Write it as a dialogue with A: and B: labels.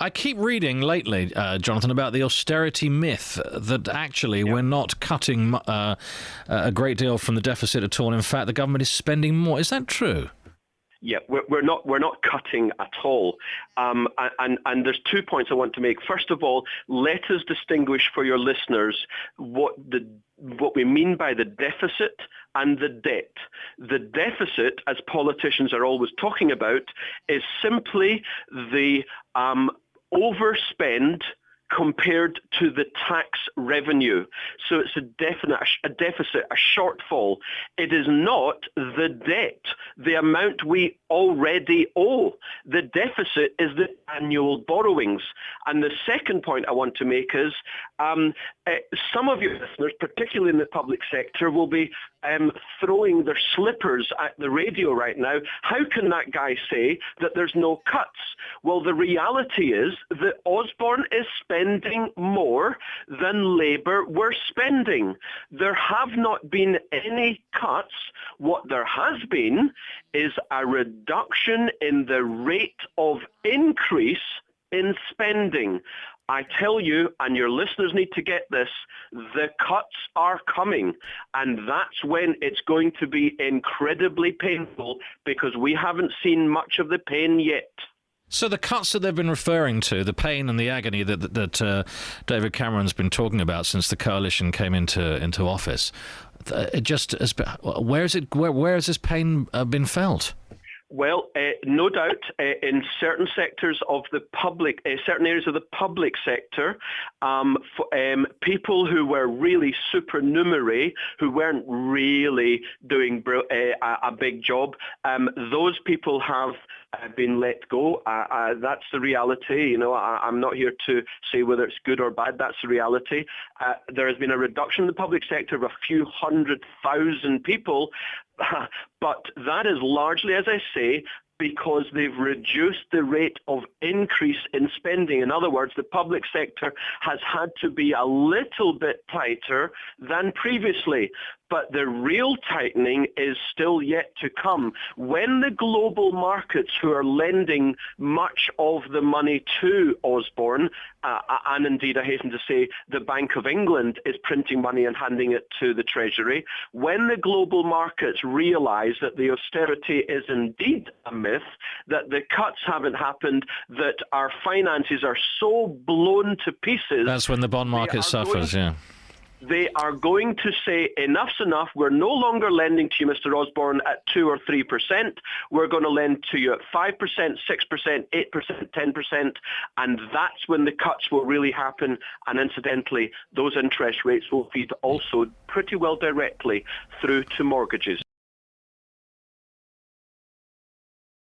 A: I keep reading lately, Jonathan, about the austerity myth that actually we're not cutting a great deal from the deficit at all. In fact, the government is spending more. Is that true?
B: Yeah, we're not cutting at all. And there's 2 points I want to make. First of all, let us distinguish for your listeners what we mean by the deficit and the debt. The deficit, as politicians are always talking about, is simply the overspend compared to the tax revenue. So it's a deficit, a shortfall. It is not the debt, the amount we already owe. The deficit is the annual borrowings. And the second point I want to make is some of your listeners, particularly in the public sector, will be throwing their slippers at the radio right now. How can that guy say that there's no cuts? Well, the reality is that Osborne is spending more than Labour were spending. There have not been any cuts. What there has been is a reduction in the rate of increase in spending. I tell you, and your listeners need to get this, the cuts are coming. And that's when it's going to be incredibly painful, because we haven't seen much of the pain yet.
A: So the cuts that they've been referring to, the pain and the agony that David Cameron's been talking about since the coalition came into office, where has this pain been felt?
B: Well, no doubt, in certain sectors of the public, certain areas of the public sector, people who were really supernumerary, who weren't really doing a big job, those people have been let go. That's the reality. You know, I'm not here to say whether it's good or bad. That's the reality. There has been a reduction in the public sector of a few 100,000 people, but that is largely, as I say, because they've reduced the rate of increase in spending. In other words, the public sector has had to be a little bit tighter than previously. But the real tightening is still yet to come. When the global markets, who are lending much of the money to Osborne, and indeed I hasten to say the Bank of England is printing money and handing it to the Treasury, when the global markets realise that the austerity is indeed a myth, that the cuts haven't happened, that our finances are so blown to pieces...
A: That's when the bond market suffers,
B: They are going to say, enough's enough. We're no longer lending to you, Mr. Osborne, at 2 or 3%. We're going to lend to you at 5%, 6%, 8%, 10%. And that's when the cuts will really happen. And incidentally, those interest rates will feed also pretty well directly through to mortgages.